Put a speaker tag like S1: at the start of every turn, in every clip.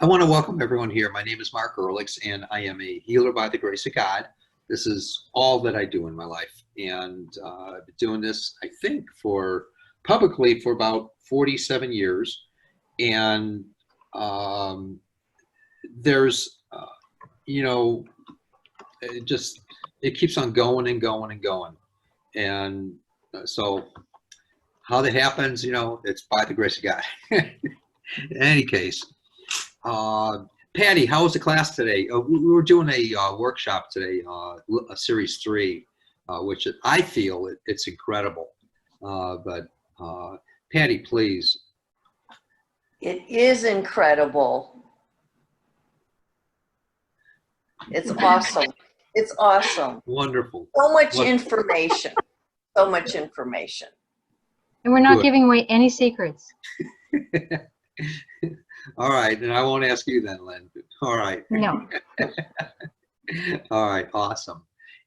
S1: I want to welcome everyone here. My name is Mark Ehrlichs, and I am a healer by the grace of God. This is all that I do in my life, and I've been doing this, I think, for publicly for about 47 years. And there's, you know, it keeps on going and going and going. And so how that happens, it's by the grace of God. In any case. Patty, how was the class today? We were doing a workshop today, a series 3, which I feel it's incredible. But Patty, please.
S2: It is incredible. It's awesome. It's awesome.
S1: Wonderful.
S2: So much information. So much information.
S3: And we're not giving away any secrets.
S1: All right, and I won't ask you then, Lynn. All right.
S3: No.
S1: All right, awesome.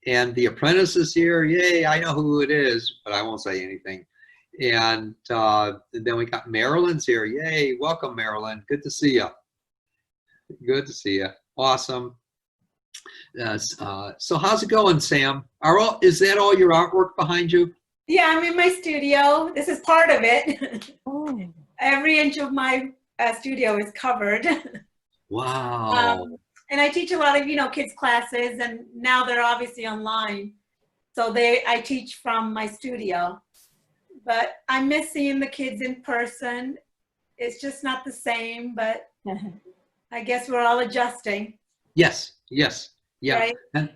S1: And the apprentice is here. Yay, I know who it is, but I won't say anything. And then we got Marilyn's here. Yay, welcome, Marilyn. Good to see you. Good to see you. Awesome. So how's it going, Sam? Is that all your artwork behind you?
S4: Yeah, I'm in my studio. This is part of it.
S3: Oh.
S4: Every inch of my studio is covered.
S1: Wow.
S4: And I teach a lot of, kids classes, and now they're obviously online. So I teach from my studio. But I miss seeing the kids in person. It's just not the same, but I guess we're all adjusting.
S1: Yes, yeah.
S4: Right?
S1: And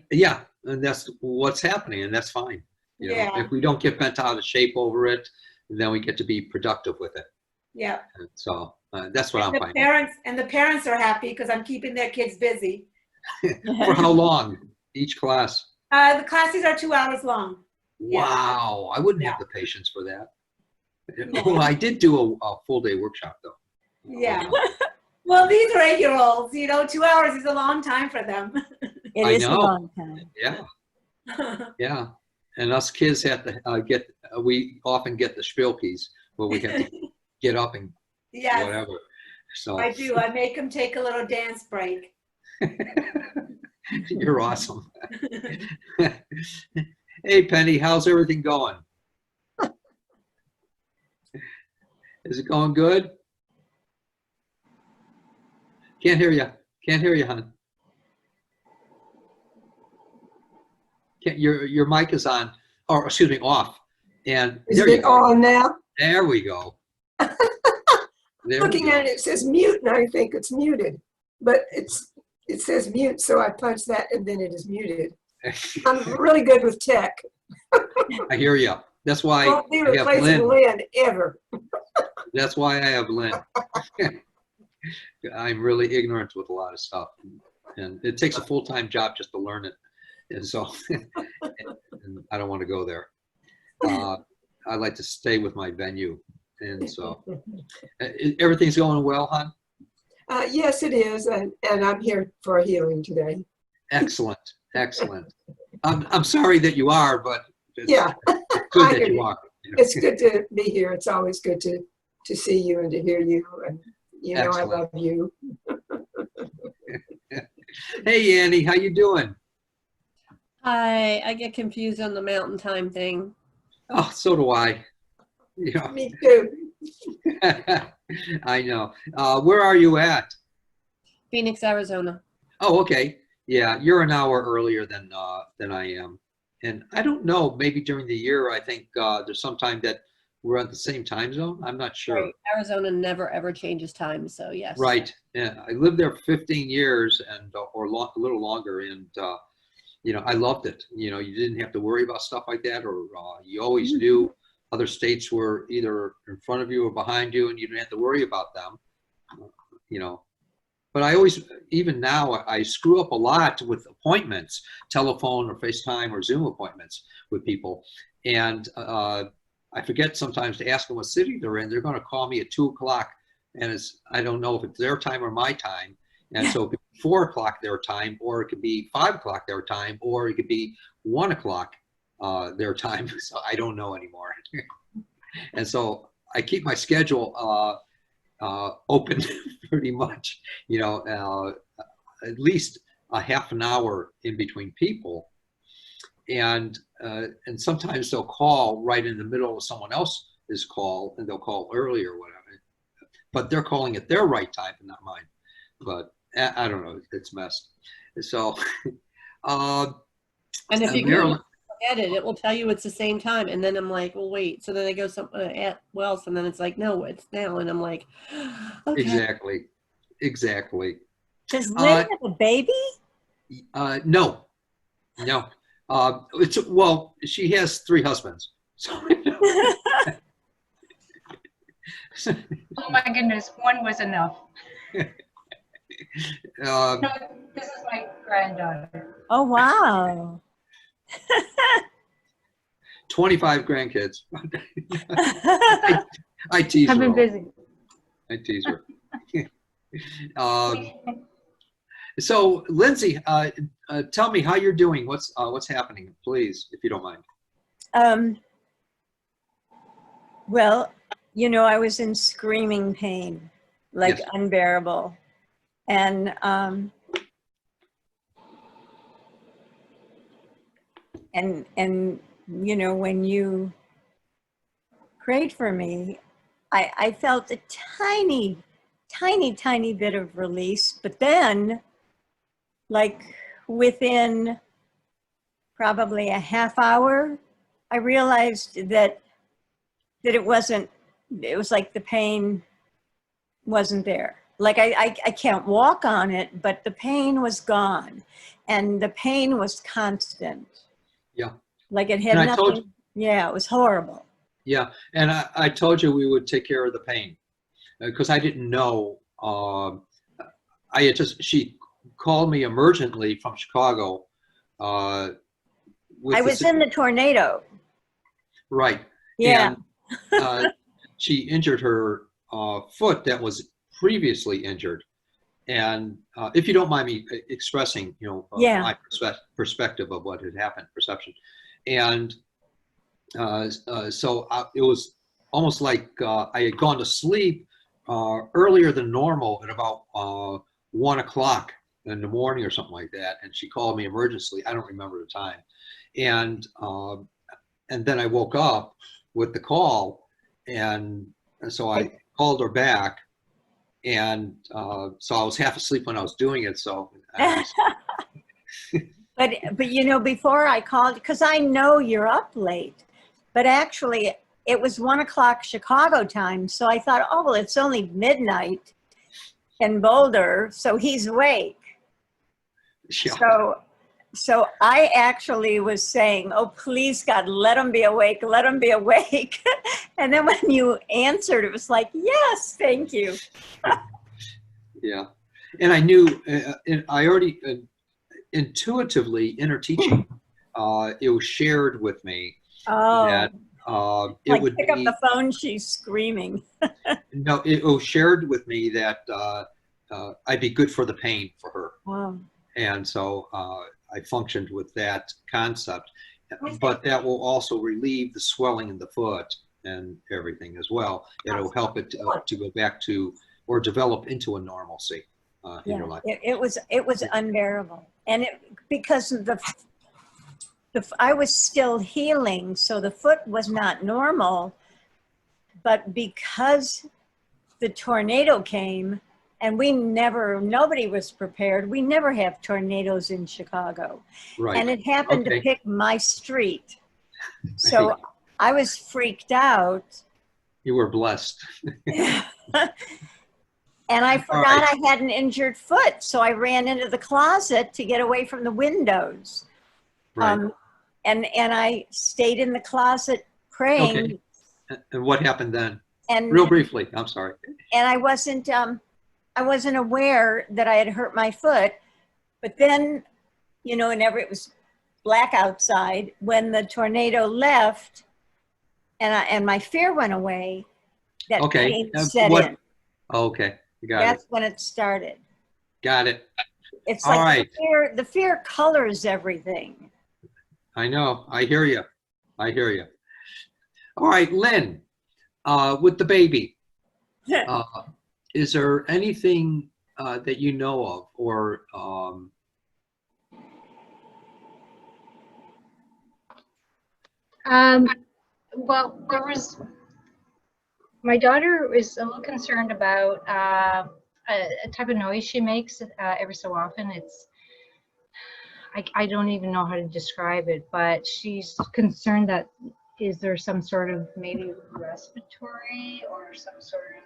S1: that's what's happening, and that's fine. If we don't get bent out of shape over it, then we get to be productive with it.
S4: Yeah.
S1: And so that's what I'm finding.
S4: The parents are happy because I'm keeping their kids busy.
S1: For how long? Each class?
S4: The classes are 2 hours long.
S1: Wow, I wouldn't have the patience for that.
S4: Yeah.
S1: Well, I did do a full day workshop though.
S4: Yeah. Well, these are 8-year-olds. 2 hours is a long time for them.
S3: It is a long time.
S1: Yeah. Yeah. And us kids have to we often get the spielkeys where we have to get up and whatever. So
S4: I do. I make them take a little dance break.
S1: You're awesome. Hey, Penny, how's everything going? Is it going good? Can't hear you. Can't hear you, hon. Your mic is on, or excuse me, off. And
S5: is
S1: there you
S5: it
S1: go.
S5: on now?
S1: There we go.
S5: Looking at it says mute, and I think it's muted, but it says mute, so I punch that, and then it is muted. I'm really good with tech.
S1: I hear you. That's why
S5: Won't be
S1: I have
S5: replacing
S1: Lynn.
S5: Lynn ever.
S1: That's why I have Lynn. I'm really ignorant with a lot of stuff, and it takes a full-time job just to learn it. And so and I don't want to go there. I like to stay with my venue. And so everything's going well, hon?
S5: Yes, it is, and I'm here for a healing today.
S1: Excellent, excellent. I'm sorry that you are, but it's good that you are.
S5: It's good to be here. It's always good to see you and to hear you, and
S1: Excellent.
S5: I love you.
S1: Hey, Annie, how you doing?
S6: Hi, I get confused on the mountain time thing.
S1: Oh, so do I.
S5: Me too.
S1: I know. Where are you at?
S6: Phoenix, Arizona.
S1: Oh, okay. Yeah, you're an hour earlier than I am. And I don't know, maybe during the year, I think there's some time that we're at the same time zone. I'm not sure.
S6: Right. Arizona never ever changes time, so yes.
S1: Right. Yeah, I lived there for 15 years and a little longer, and I loved it. You didn't have to worry about stuff like that, or you always knew other states were either in front of you or behind you, and you didn't have to worry about them. But I always, even now, I screw up a lot with appointments, telephone or FaceTime or Zoom appointments with people. And I forget sometimes to ask them what city they're in. They're going to call me at 2 o'clock, and I don't know if it's their time or my time. And so it could be 4 o'clock their time, or it could be 5 o'clock their time, or it could be 1 o'clock their time. So I don't know anymore. And so I keep my schedule open pretty much, at least a half an hour in between people. And sometimes they'll call right in the middle of someone else's call, and they'll call early or whatever. But they're calling at their right time and not mine. But I don't know, it's messed. So,
S6: And if you
S1: Marilyn,
S6: forget it, it will tell you it's the same time. And then I'm like, well, wait. So then I go at Wells, and then it's like, no, it's now. And I'm like, okay.
S1: exactly.
S7: Does Lynn have a baby?
S1: No. Well, she has 3 husbands. So,
S8: Oh my goodness, one was enough.
S1: uh,
S8: No, this is my granddaughter.
S7: Oh, wow.
S1: 25 grandkids. I tease
S3: I've
S1: her.
S3: been
S1: all.
S3: busy.
S1: I tease her. So, Lindsay, tell me how you're doing. What's happening, please, if you don't mind.
S7: Well, I was in screaming pain, like
S1: Yes.
S7: unbearable. And when you prayed for me, I felt a tiny, tiny, tiny bit of release. But then, like within probably a half hour, I realized that it wasn't, it was like the pain wasn't there. Like I can't walk on it, but the pain was gone, and the pain was constant.
S1: Yeah.
S7: Like it had
S1: And I told
S7: nothing. Yeah, it was horrible.
S1: Yeah, and I told you we would take care of the pain because I didn't know. She called me emergently from Chicago.
S7: I was in the tornado.
S1: Right.
S7: Yeah.
S1: And, she injured her foot that was previously injured. And if you don't mind me expressing,
S7: Yeah.
S1: my perspective of what had happened, perception. And so it was almost like I had gone to sleep earlier than normal at about 1 o'clock in the morning or something like that. And she called me emergency. I don't remember the time. And then I woke up with the call, and so I called her back. And so I was half asleep when I was doing it. So,
S7: But before I called, because I know you're up late, but actually it was 1 o'clock Chicago time. So I thought, oh, well, it's only midnight in Boulder, so he's awake.
S1: yeah.
S7: So I actually was saying, oh, please, God, let him be awake, let him be awake. And then when you answered, it was like, yes, thank you.
S1: Yeah, and I knew, and I already intuitively in her teaching, it was shared with me that it
S7: like
S1: would
S7: pick up
S1: be,
S7: the phone, she's screaming.
S1: no, it was shared with me that I'd be good for the pain for her,
S7: Wow.
S1: and so I functioned with that concept, but that will also relieve the swelling in the foot and everything as well. It'll help it to go back to or develop into a normalcy in your life.
S7: It was unbearable, and because I was still healing, so the foot was not normal, but because the tornado came, and nobody was prepared. We never have tornadoes in Chicago,
S1: Right.
S7: and it happened to
S1: Okay.
S7: pick my street, so I was freaked out.
S1: You were blessed.
S7: And I
S1: All
S7: forgot
S1: right.
S7: I had an injured foot, so I ran into the closet to get away from the windows.
S1: Right.
S7: And I stayed in the closet praying.
S1: Okay. And what happened then?
S7: And
S1: Real briefly. I'm sorry.
S7: and I wasn't aware that I had hurt my foot. But then, whenever it was black outside, when the tornado left, and my fear went away, that
S1: Okay.
S7: pain set
S1: What?
S7: in.
S1: Okay. You got
S7: That's
S1: it.
S7: when it started.
S1: Got it.
S7: It's
S1: All
S7: like
S1: right.
S7: the fear colors everything.
S1: I know. I hear you. I hear you. All right, Lynn, with the baby, is there anything that you know of, or
S3: Well, my daughter is a little concerned about a type of noise she makes every so often. I don't even know how to describe it, but she's concerned that is there some sort of maybe respiratory or some sort of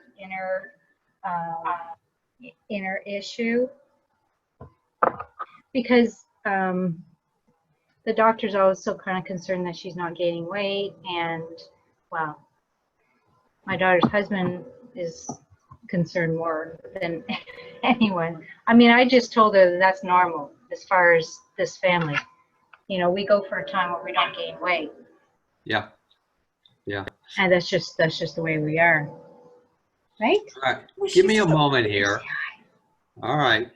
S3: inner issue, because the doctor's also kind of concerned that she's not gaining weight, and well, my daughter's husband is concerned more than anyone. I mean, I just told her that that's normal as far as this family. You know, we go for a time where we don't gain weight,
S1: yeah, yeah.
S3: and that's just the way we are, right?
S1: All right,
S7: Well,
S1: give me
S7: she's
S1: a
S7: so
S1: moment here. All right.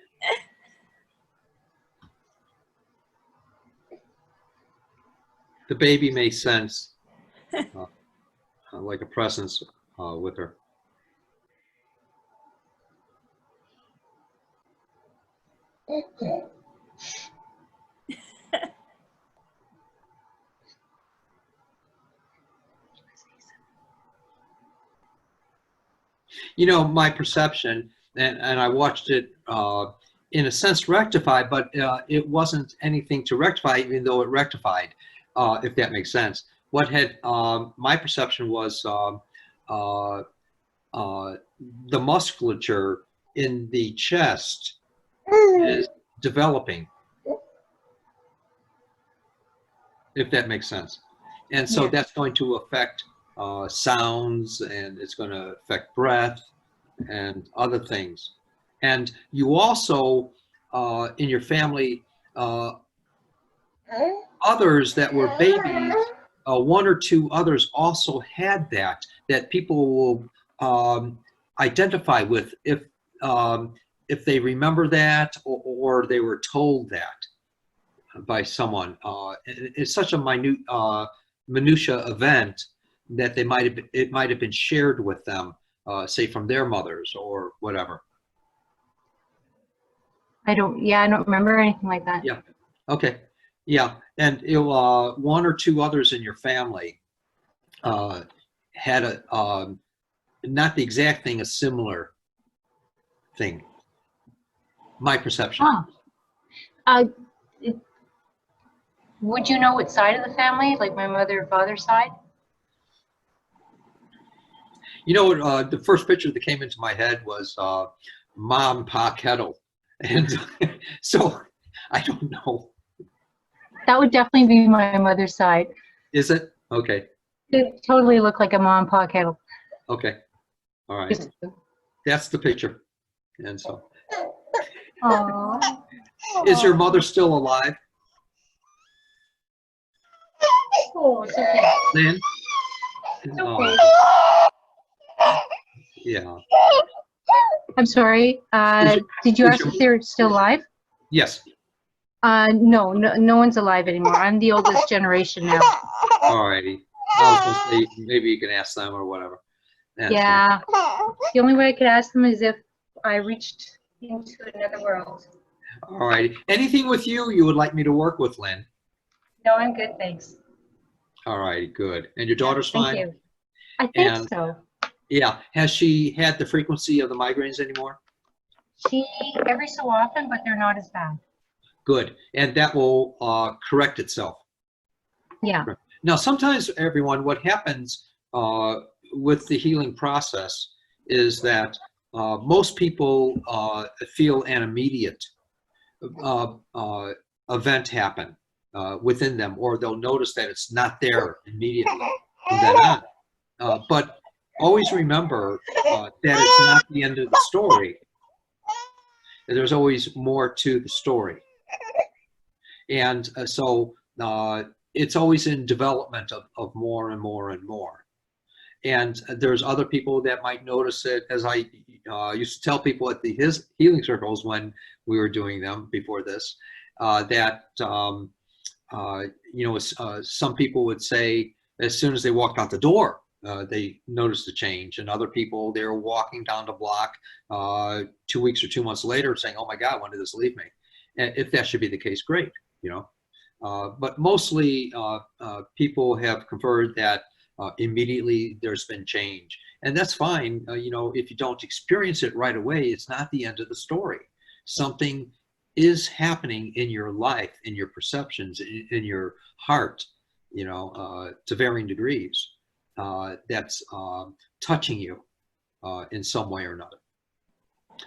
S1: The baby makes sense, like a presence with her. You know, my perception, and I watched it in a sense rectified, but it wasn't anything to rectify, even though it rectified, if that makes sense. What had my perception was the musculature in the chest is developing, if that makes sense. And so
S3: Yeah.
S1: that's going to affect sounds, and it's going to affect breath and other things. And you also, in your family, others that were babies, one or two others also had that people will identify with if they remember that, or they were told that by someone. It's such a minutia event that it might have been shared with them, say from their mothers or whatever.
S3: I don't remember anything like that.
S1: Yeah. Okay. Yeah. And one or two others in your family had not the exact thing, a similar thing. My perception.
S3: Oh. Would you know what side of the family, like my mother or father's side?
S1: You know, the first picture that came into my head was Mom, Pa Kettle. And so I don't know.
S3: That would definitely be my mother's side.
S1: Is it? Okay.
S3: It totally looked like a mom and pa kettle.
S1: Okay. All right. That's the picture. And so,
S3: Aww.
S1: is your mother still alive,
S3: Oh, it's okay.
S1: Lynn?
S3: It's
S1: Oh,
S3: okay.
S1: yeah.
S3: I'm sorry. Did you
S1: is
S3: ask
S1: your-
S3: if they're still alive?
S1: Yes.
S3: No one the anymore. I'm the oldest generation now.
S1: All righty. I was going to say, maybe you can ask them or whatever. That's
S3: Yeah. The only way I could ask them is if I reached into another world.
S1: All righty. Anything with you would like me to work with, Lynn?
S3: No, I'm good, thanks.
S1: All righty, good. And your daughter's
S3: Thank
S1: fine?
S3: you. I think
S1: And-
S3: so.
S1: Yeah. Has she had the frequency of the migraines anymore?
S3: She every so often, but they're not as bad.
S1: Good. And that will correct itself.
S3: Yeah.
S1: Now, sometimes, everyone, what happens with the healing process is that most people feel an immediate event happen within them, or they'll notice that it's not there immediately from then on. But always remember that it's not the end of the story. There's always more to the story. And so it's always in development of more and more and more. And there's other people that might notice it, as I used to tell people at his healing circles when we were doing them before this, that, some people would say, as soon as they walked out the door, they noticed a change, and other people, they were walking down the block 2 weeks or 2 months later saying, oh my God, when did this leave me? And if that should be the case, great, you know. But mostly people have conferred that immediately there's been change. And that's fine. You know, if you don't experience it right away, it's not the end of the story. Something is happening in your life, in your perceptions, in your heart, you know, to varying degrees, that's touching you in some way or another.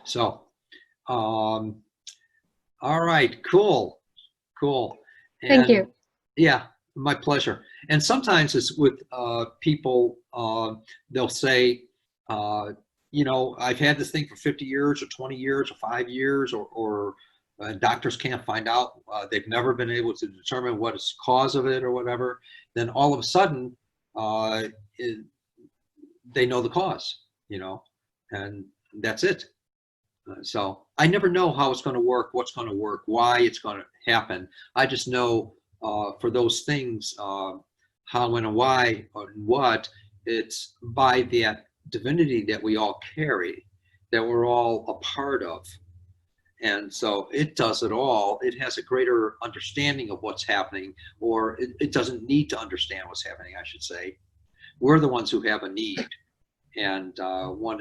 S1: So, all right, cool.
S3: Thank you.
S1: Yeah, my pleasure. And sometimes it's with people, they'll say, you know, I've had this thing for 50 years or 20 years or 5 years, or doctors can't find out. They've never been able to determine what is the cause of it or whatever. Then all of a sudden, they know the cause, you know, and that's it. So I never know how it's going to work, what's going to work, why it's going to happen. I just know for those things, how and why and what, it's by that divinity that we all carry, that we're all a part of. And so it does it all. It has a greater understanding of what's happening, or it doesn't need to understand what's happening, I should say. We're the ones who have a need and want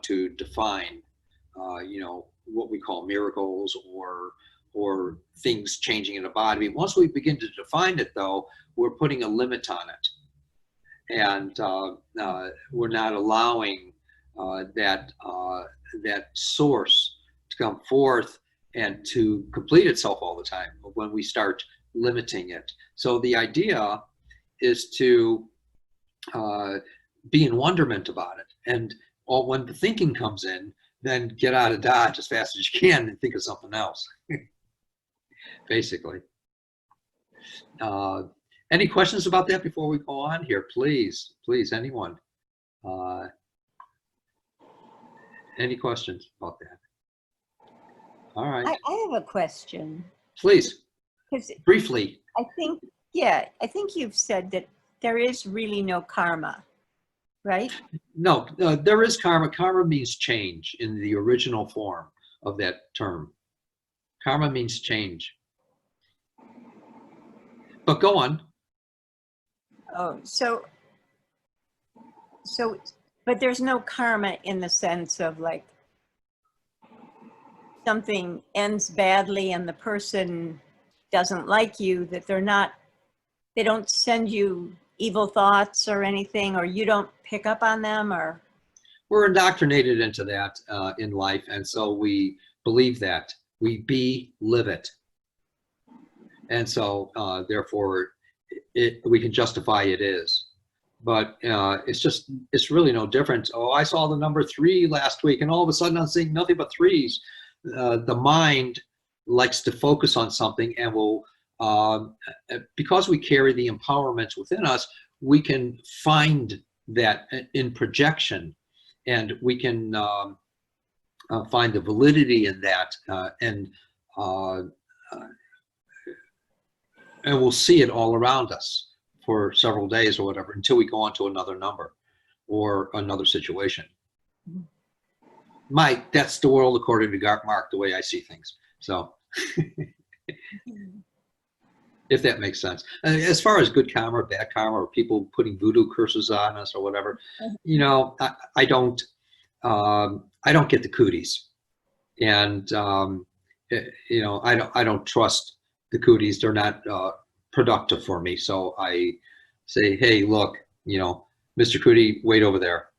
S1: to define, you know, what we call miracles or things changing in the body. Once we begin to define it, though, we're putting a limit on it, and we're not allowing that source to come forth and to complete itself all the time when we start limiting it. So the idea is to be in wonderment about it, and when the thinking comes in, then get out of Dodge as fast as you can and think of something else, basically. Any questions about that before we go on here? Please, anyone? Any questions about that? All right.
S7: I have a question.
S1: Please,
S7: 'Cause
S1: briefly.
S7: I think you've said that there is really no karma, right?
S1: No, there is karma. Karma means change in the original form of that term. Karma means change. But go on.
S7: Oh, but there's no karma in the sense of like something ends badly and the person doesn't like you, that they don't send you evil thoughts or anything, or you don't pick up on them, or?
S1: We're indoctrinated into that in life, and so we believe that. We live it. And so therefore we can justify it is. But it's really no different. Oh, I saw the number 3 last week, and all of a sudden I'm seeing nothing but 3s. The mind likes to focus on something, and will, because we carry the empowerment within us, we can find that in projection, and we can find the validity in that, and we'll see it all around us for several days or whatever, until we go on to another number or another situation. Mike, that's the world according to Mark, the way I see things. So if that makes sense. As far as good karma or bad karma, or people putting voodoo curses on us or whatever, you know, I don't get the cooties, and you know, I don't trust the cooties. They're not productive for me. So I say, hey, look, you know, Mr. Cootie, wait over there.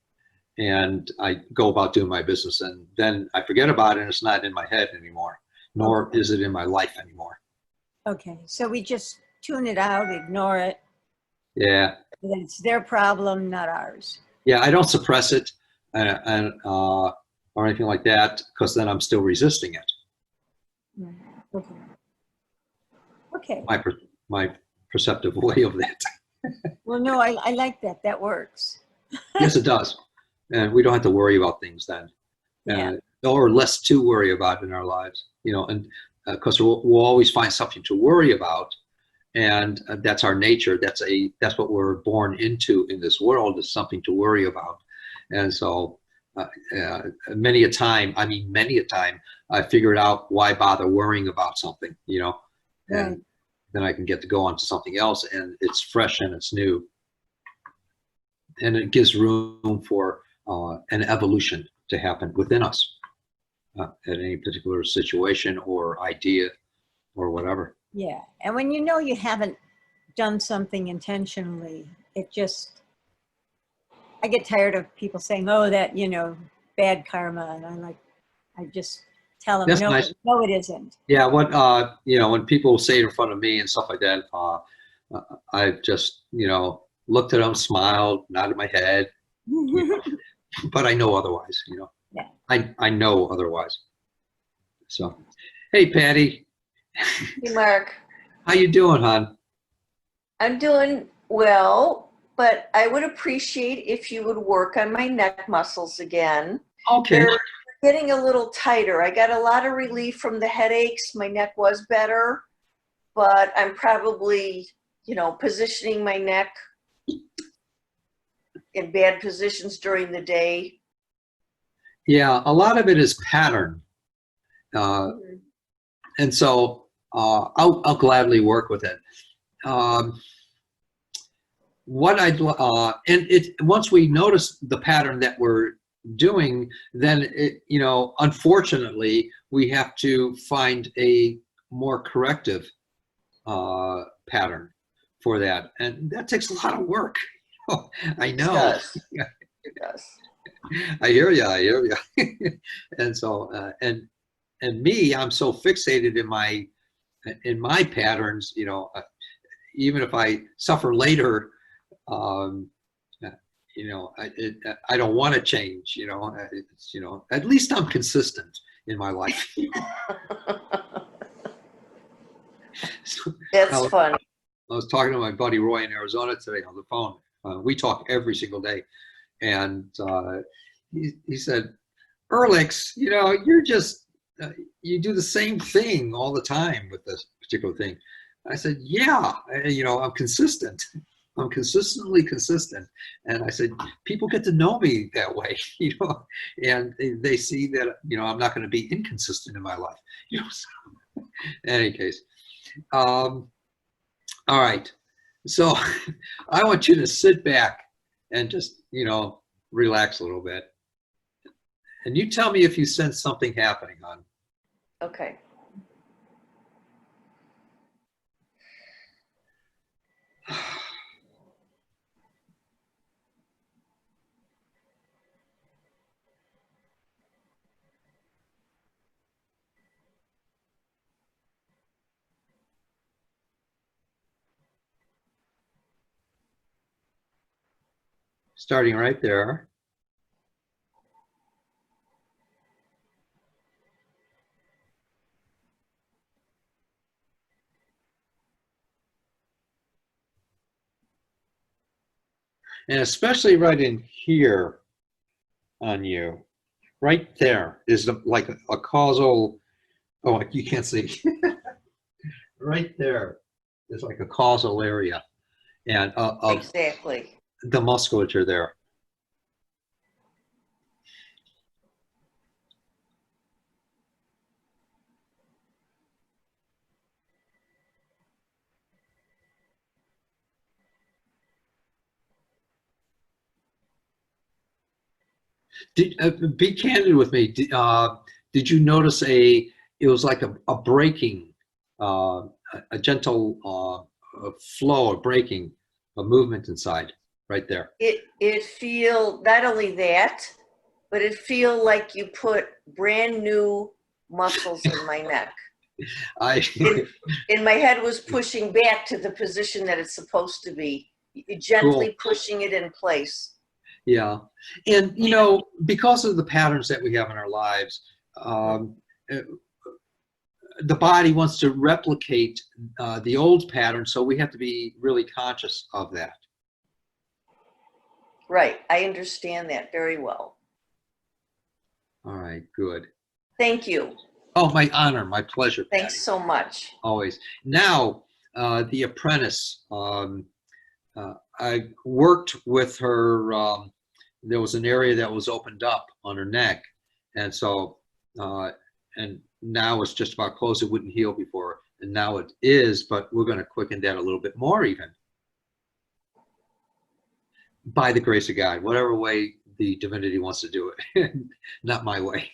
S1: And I go about doing my business, and then I forget about it, and it's not in my head anymore, nor is it in my life anymore.
S7: Okay, so we just tune it out, ignore it.
S1: Yeah.
S7: Then it's their problem, not ours.
S1: Yeah, I don't suppress it or anything like that, because then I'm still resisting it.
S7: Okay. Okay.
S1: My perceptive way of that.
S7: Well, no, I like that. That works.
S1: Yes, it does. And we don't have to worry about things then.
S7: Yeah.
S1: Or less to worry about in our lives, you know, and because we'll always find something to worry about, And that's our nature. That's what we're born into in this world, is something to worry about. And so many a time, I figured out why bother worrying about something, you know, and
S7: Right.
S1: then I can get to go on to something else, and it's fresh and it's new. And it gives room for an evolution to happen within us at any particular situation or idea or whatever.
S7: Yeah. And when you know you haven't done something intentionally, it just, I get tired of people saying, oh, that, you know, bad karma. And I just tell them,
S1: That's
S7: no,
S1: nice.
S7: no, it isn't.
S1: Yeah, you know, when people say it in front of me and stuff like that, I've just, you know, looked at them, smiled, nodded my head, you know, but I know otherwise, you know.
S7: Yeah.
S1: I know otherwise. So, hey, Patty,
S2: Hey, Mark,
S1: how you doing, hon?
S2: I'm doing well, but I would appreciate if you would work on my neck muscles again.
S1: Okay.
S2: They're getting a little tighter. I got a lot of relief from the headaches. My neck was better, but I'm probably, you know, positioning my neck in bad positions during the day.
S1: Yeah, a lot of it is pattern. And so I'll gladly work with it. Once we notice the pattern that we're doing, then you know, unfortunately, we have to find a more corrective pattern for that, and that takes a lot of work. I know.
S2: It does. It does.
S1: I hear you. I hear you. And so, and me, I'm so fixated in my patterns. You know, even if I suffer later, you know, I don't want to change. You know, you know, at least I'm consistent in my life. So,
S2: That's fun.
S1: I was talking to my buddy Roy in Arizona today on the phone. We talk every single day, and he said, "Erlix, you know, you're just you do the same thing all the time with this particular thing." I said, "Yeah, you know, I'm consistent. I'm consistently consistent." And I said, "People get to know me that way, you know, and they see that, you know, I'm not going to be inconsistent in my life, you know." So, in any case, all right. So I want you to sit back and just, you know, relax a little bit. And you tell me if you sense something happening, hon.
S2: Okay.
S1: Starting right there. And especially right in here on you, right there is like a causal, oh, you can't see. Right there is like a causal area, and of
S2: Exactly.
S1: the musculature there. Be candid with me. Did you notice it was like a breaking, a gentle flow, a breaking, a movement inside, right there?
S2: It feel not only that, but it feel like you put brand new muscles in my neck. And my head was pushing back to the position that it's supposed to be, gently pushing it in place.
S1: Yeah, and you know, because of the patterns that we have in our lives, the body wants to replicate the old pattern, so we have to be really conscious of that.
S2: Right, I understand that very well.
S1: All right, good.
S2: Thank you.
S1: Oh, my honor, my pleasure, Patty.
S2: Thanks so much.
S1: Always. Now, The Apprentice. I worked with her. There was an area that was opened up on her neck, and so and now it's just about closed. It wouldn't heal before, and now it is. But we're going to quicken that a little bit more, even by the grace of God, whatever way the divinity wants to do it, not my way.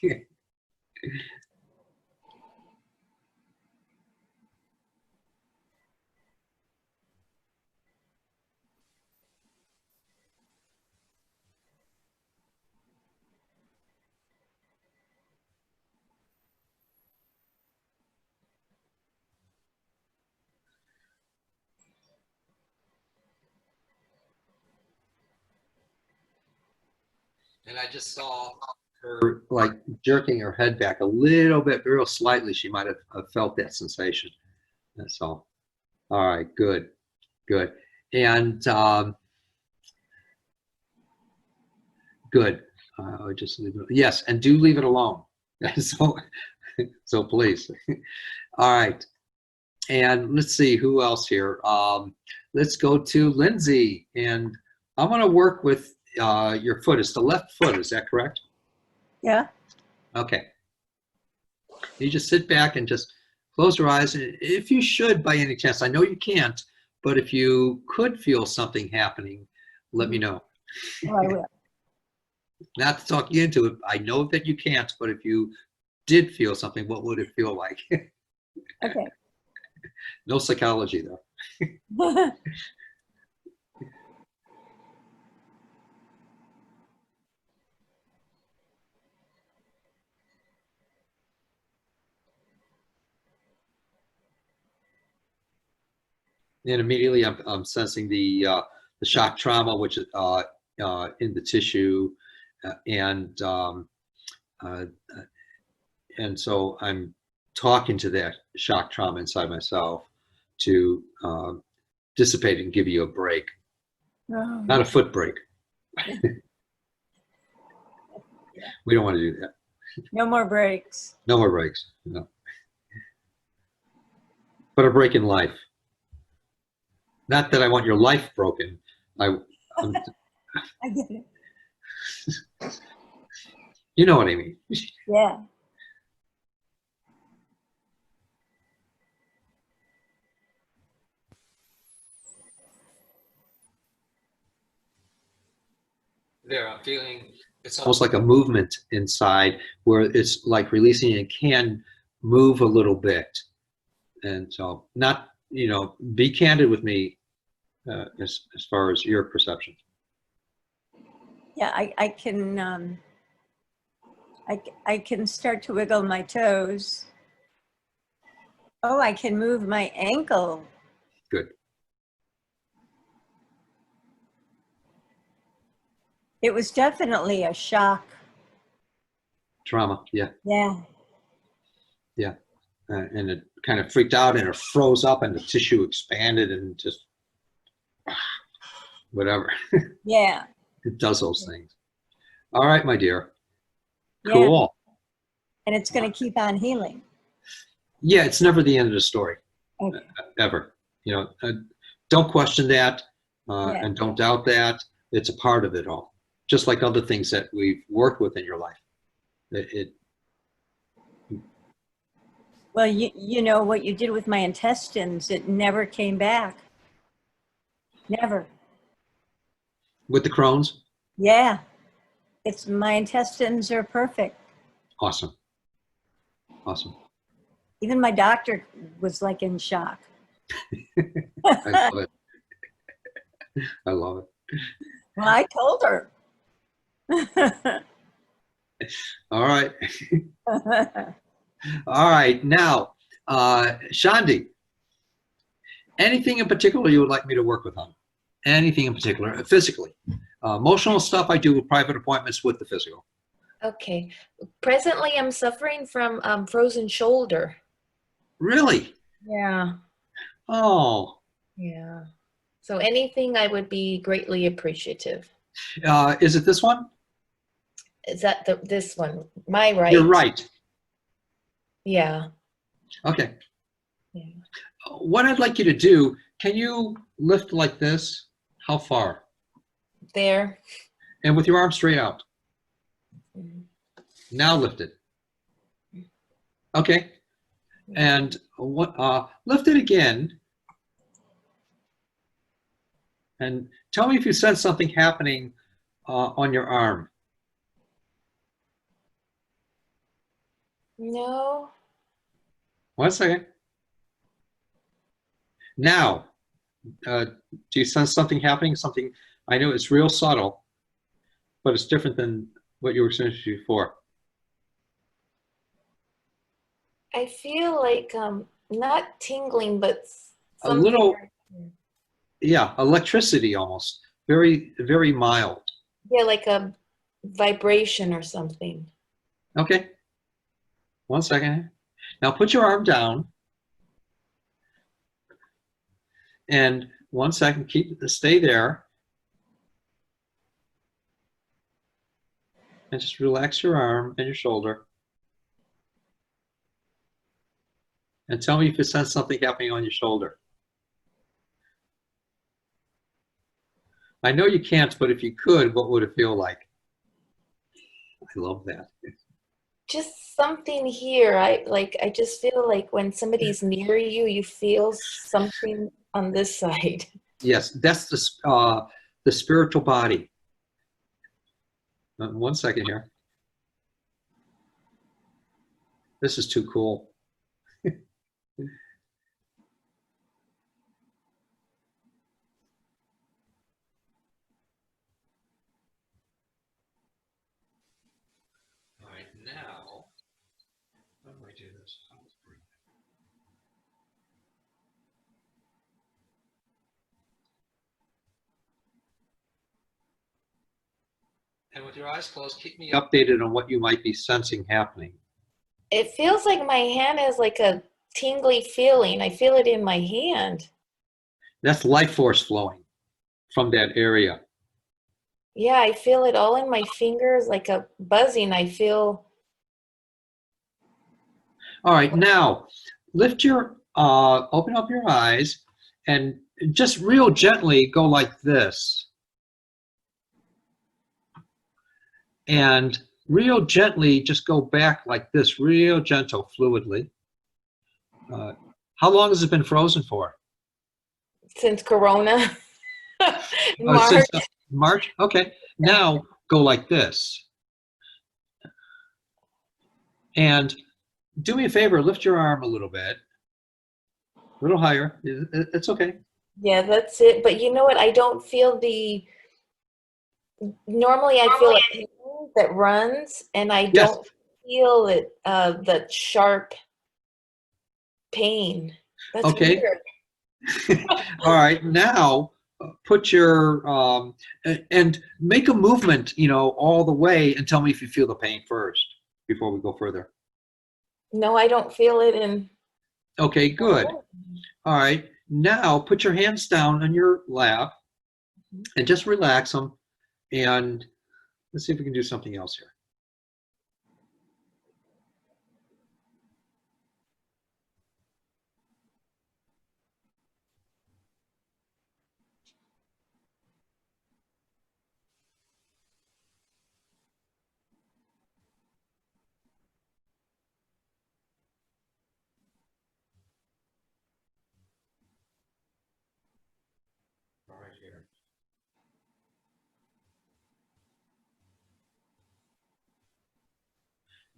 S1: And I just saw her like jerking her head back a little bit, real slightly. She might have felt that sensation. That's all. All right, good, good. And good. Just leave it. Yes, and do leave it alone. So please. All right. And let's see who else here. Let's go to Lindsay. And I want to work with your foot. It's the left foot. Is that correct?
S7: Yeah.
S1: Okay. You just sit back and just close your eyes. If you should, by any chance, I know you can't, but if you could feel something happening, let me know.
S7: Oh, I will.
S1: Not to talk you into it. I know that you can't, but if you did feel something, what would it feel like?
S7: Okay.
S1: No psychology, though. And immediately I'm sensing the shock trauma, which is in the tissue, and so I'm talking to that shock trauma inside myself to dissipate and give you a break,
S7: Oh,
S1: not a foot break. We don't want to do that.
S7: no more breaks.
S1: No more breaks. No. But a break in life. Not that I want your life broken. I'm,
S7: I get it.
S1: you know what I mean.
S7: Yeah.
S1: There, I'm feeling it's almost like a movement inside where it's like releasing and can move a little bit. And so not, be candid with me as far as your perception.
S7: Yeah, I can I can start to wiggle my toes. Oh, I can move my ankle.
S1: Good.
S7: It was definitely a shock.
S1: Trauma, yeah.
S7: Yeah.
S1: Yeah. And it kind of freaked out and it froze up and the tissue expanded and just whatever.
S7: Yeah.
S1: It does those things. All right, my dear.
S7: Yeah.
S1: Cool.
S7: And it's going to keep on healing.
S1: Yeah, it's never the end of the story.
S7: Okay.
S1: Ever. Don't question that
S7: Yeah.
S1: and don't doubt that. It's a part of it all. Just like other things that we've worked with in your life.
S7: Well, you know what you did with my intestines, it never came back. Never.
S1: With the Crohn's?
S7: Yeah. It's my intestines are perfect.
S1: Awesome. Awesome.
S7: Even my doctor was like in shock.
S1: I love it. I love it.
S7: Well, I told her.
S1: All right. All right. Now, Shandi, anything in particular you would like me to work with on? Anything in particular, physically? Emotional stuff I do with private appointments with the physical.
S9: Okay. Presently, I'm suffering from frozen shoulder.
S1: Really?
S9: Yeah.
S1: Oh.
S9: Yeah. So anything I would be greatly appreciative.
S1: Is it this one?
S9: Is that this one? My right?
S1: You're right.
S9: Yeah.
S1: Okay.
S9: Yeah.
S1: what I'd like you to do, can you lift like this? How far?
S9: There.
S1: And with your arm straight out.
S9: Mhm.
S1: Now lift it. Okay. And lift it again. And tell me if you sense something happening on your arm.
S9: No.
S1: 1 second. Now, do you sense something happening? Something, I know it's real subtle, but it's different than what you were experiencing before.
S9: I feel like not tingling, but
S1: A
S9: something.
S1: little, yeah, electricity almost. Very, very mild.
S9: Yeah, like a vibration or something.
S1: Okay. 1 second. Now put your arm down. And 1 second, stay there. And just relax your arm and your shoulder. And tell me if you sense something happening on your shoulder. I know you can't, but if you could, what would it feel like? I love that.
S9: Just something here. I just feel like when somebody's near you, you feel something on this side.
S1: Yes, that's the spiritual body. 1 second here. This is too cool. All right, now, how do I do this? And with your eyes closed, keep me updated on what you might be sensing happening.
S9: It feels like my hand has like a tingly feeling. I feel it in my hand.
S1: That's life force flowing from that area.
S9: Yeah, I feel it all in my fingers, like a buzzing. I feel.
S1: All right, now lift your, open up your eyes and just real gently go like this. And real gently just go back like this, real gentle, fluidly. How long has it been frozen for?
S9: Since Corona.
S1: Oh, since
S9: March.
S1: March? Okay. Now go like this. And do me a favor, lift your arm a little bit. A little higher. It's okay.
S9: Yeah, that's it. But you know what? I don't feel the. Normally, I feel a pain that runs, and I
S1: Yes.
S9: don't feel it. The sharp pain. That's
S1: Okay.
S9: weird.
S1: All right. Now put your and make a movement, all the way, and tell me if you feel the pain first before we go further.
S9: No, I don't feel it in.
S1: Okay, good. All right. Now put your hands down on your lap and just relax them. And let's see if we can do something else here. All right, here.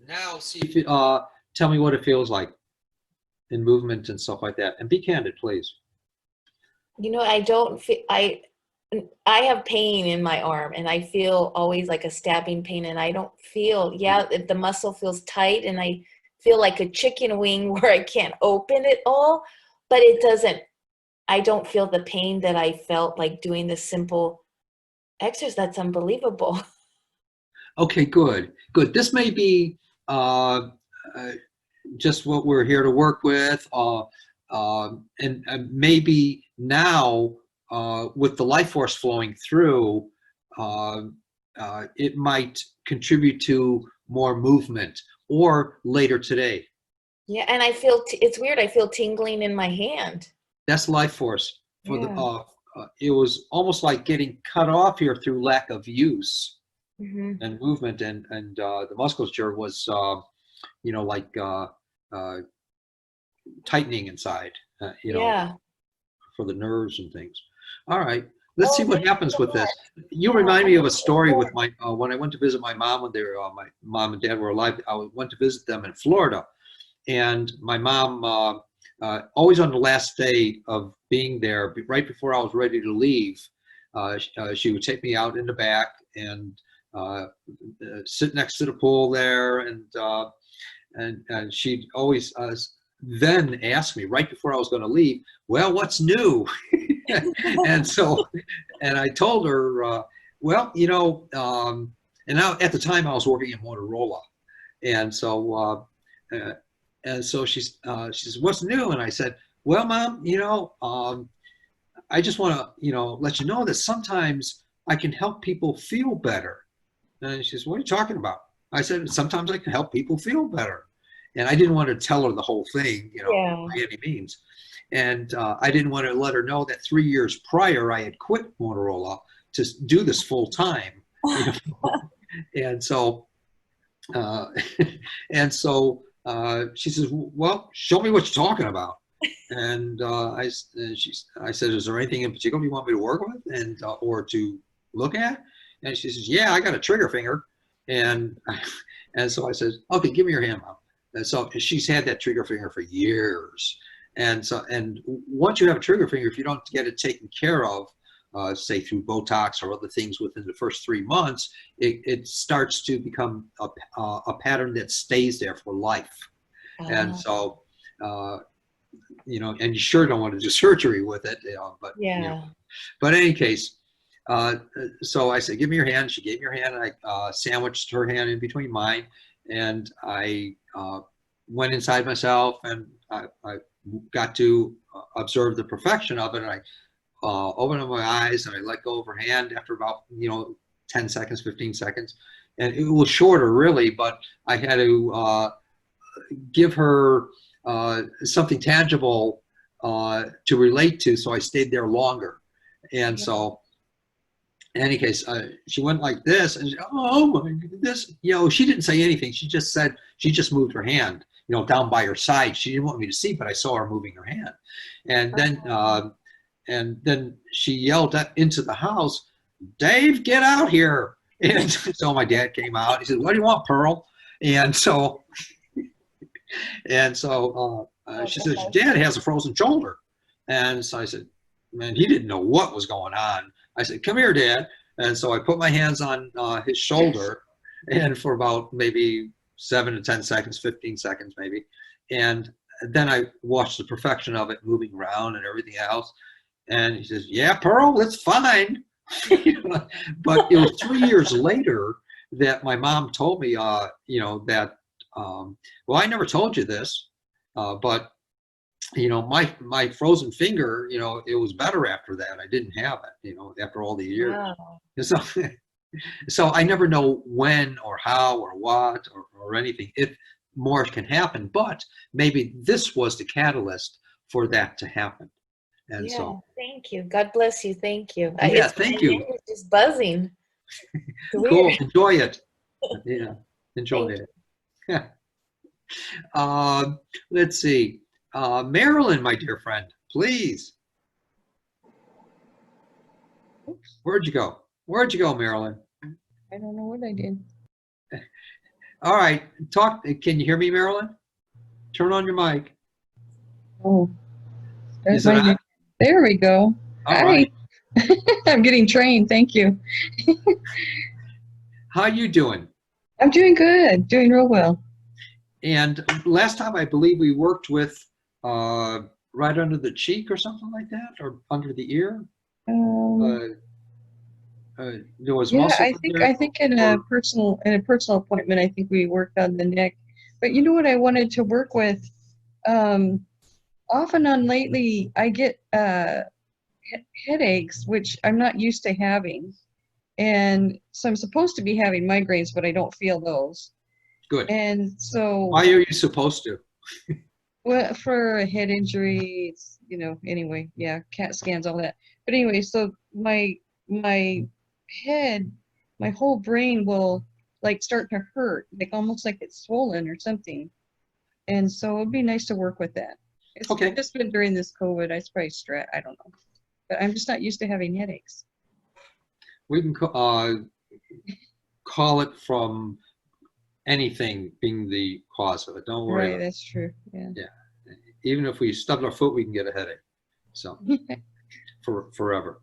S1: Now see if you, tell me what it feels like in movement and stuff like that. And be candid, please.
S9: You know, I don't feel. I have pain in my arm, and I feel always like a stabbing pain, and I don't feel. Yeah, the muscle feels tight, and I feel like a chicken wing where I can't open it all, but it doesn't. I don't feel the pain that I felt like doing this simple exercise. That's unbelievable.
S1: Okay, good, good. This may be just what we're here to work with, and maybe now with the life force flowing through, it might contribute to more movement or later today.
S9: Yeah, and I feel it's weird. I feel tingling in my hand.
S1: That's life force. For
S9: Yeah.
S1: It was almost like getting cut off here through lack of use
S9: Hmm.
S1: and movement, and the musculature was, like tightening inside,
S9: Yeah.
S1: for the nerves and things. All right, let's see
S9: Oh,
S1: what
S9: thank you
S1: happens
S9: so
S1: with this.
S9: much.
S1: You
S9: Yeah,
S1: remind
S9: I
S1: me of a
S9: need
S1: story
S9: more.
S1: with my when I went to visit my mom when my mom and dad were alive. I went to visit them in Florida, and my mom, always on the last day of being there, right before I was ready to leave, she would take me out in the back and sit next to the pool there, and she'd always then ask me right before I was going to leave, well, what's new? and so, and I told her, well, and now at the time I was working at Motorola, and so she says, what's new? And I said, well, Mom, I just want to, let you know that sometimes I can help people feel better. And she says, what are you talking about? I said, sometimes I can help people feel better. And I didn't want to tell her the whole thing,
S9: Yeah.
S1: by any means. And I didn't want to let her know that 3 years prior, I had quit Motorola to do this full time. And so, she says, well, show me what you're talking about. And I said, is there anything in particular you want me to work with or to look at? And she says, yeah, I got a trigger finger. And so I said, okay, give me your hand, Mom. And so she's had that trigger finger for years. And once you have a trigger finger, if you don't get it taken care of, say through Botox or other things within the first 3 months, it starts to become a pattern that stays there for life. And so, and you sure don't want to do surgery with it, but
S9: Yeah.
S1: But in any case, so I said, give me your hand. She gave me her hand, and I sandwiched her hand in between mine, and I went inside myself, and I got to observe the perfection of it. And I opened up my eyes, and I let go of her hand after about 10 seconds, 15 seconds, and it was shorter really, but I had to give her something tangible to relate to, so I stayed there longer. And so, in any case, she went like this, and oh my goodness, she didn't say anything. She just moved her hand, down by her side. She didn't want me to see, but I saw her moving her hand. And then she yelled into the house, Dave, get out here. And so my dad came out. He said, what do you want, Pearl? And so she says, your dad has a frozen shoulder. And so I said, man, he didn't know what was going on. I said, come here, Dad. And so I put my hands on his shoulder, and for about maybe 7 to 10 seconds, 15 seconds maybe. And then I watched the perfection of it moving around and everything else. And he says, yeah, Pearl, it's fine. But it was 3 years later that my mom told me, that, well, I never told you this, but my frozen finger, it was better after that. I didn't have it, after all the years.
S9: Wow.
S1: So I never know when or how or what or anything, if more can happen, but maybe this was the catalyst for that to happen. And
S9: Yeah.
S1: so,
S9: Thank you. God bless you. Thank you.
S1: yeah, thank you.
S9: My head is just buzzing. It's
S1: Cool.
S9: weird.
S1: Enjoy it. Yeah, enjoy
S9: Thank
S1: it. Let's see. Marilyn, my dear friend, please.
S10: Oops,
S1: Where'd you go? Where'd you go, Marilyn?
S10: I don't know what I did.
S1: All right, talk. Can you hear me, Marilyn? Turn on your mic.
S10: Oh,
S1: Is
S10: there's
S1: it
S10: my,
S1: on?
S10: there we go.
S1: All
S10: Hi.
S1: right.
S10: I'm getting trained. Thank you.
S1: How you doing?
S10: I'm doing good. Doing real well.
S1: And last time I believe we worked with right under the cheek or something like that, or under the ear. There was
S10: Yeah,
S1: muscle in there,
S10: I think in a personal appointment, I think we worked on the neck. But you know what I wanted to work with? Off and on lately, I get headaches, which I'm not used to having. And so I'm supposed to be having migraines, but I don't feel those.
S1: Good.
S10: And so
S1: Why are you supposed to?
S10: Well, for a head injury, it's, you know, anyway, yeah, CAT scans, all that. But anyway, so my head, my whole brain will like start to hurt, like almost like it's swollen or something. And so it'd be nice to work with that. It's
S1: Okay.
S10: just been during this COVID, I probably stress, I don't know. But I'm just not used to having headaches.
S1: We can call it from anything being the cause of it. Don't worry.
S10: Right,
S1: about it.
S10: that's true. Yeah.
S1: Even if we stub our foot, we can get a headache. So for forever.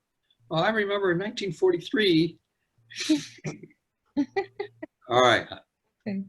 S1: Well, I remember in 1943. All right.
S10: Okay.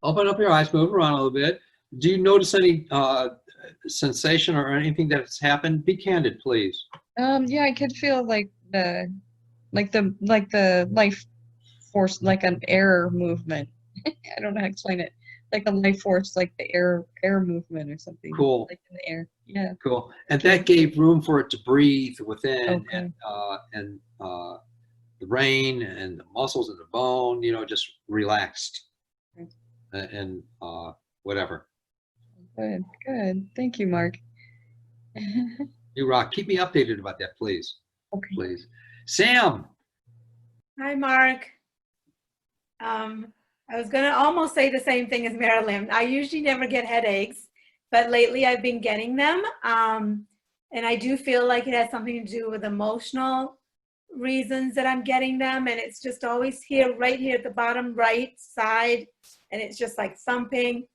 S1: Open up your eyes, move around a little bit. Do you notice any sensation or anything that's happened? Be candid, please.
S10: Yeah, I could feel like the life force, like an air movement. I don't know how to explain it. Like a life force, like the air movement or something.
S1: Cool.
S10: Like in the air. Yeah.
S1: Cool. And that gave room for it to breathe within,
S10: Okay.
S1: and the brain and the muscles and the bone, you know, just relaxed.
S10: Okay.
S1: And whatever.
S10: Good. Good. Thank you, Mark.
S1: You rock. Keep me updated about that, please.
S10: Okay.
S1: Please. Sam.
S4: Hi, Mark. I was gonna almost say the same thing as Marilyn. I usually never get headaches, but lately I've been getting them. And I do feel like it has something to do with emotional reasons that I'm getting them. And it's just always here, right here at the bottom right side. And it's just like thumping.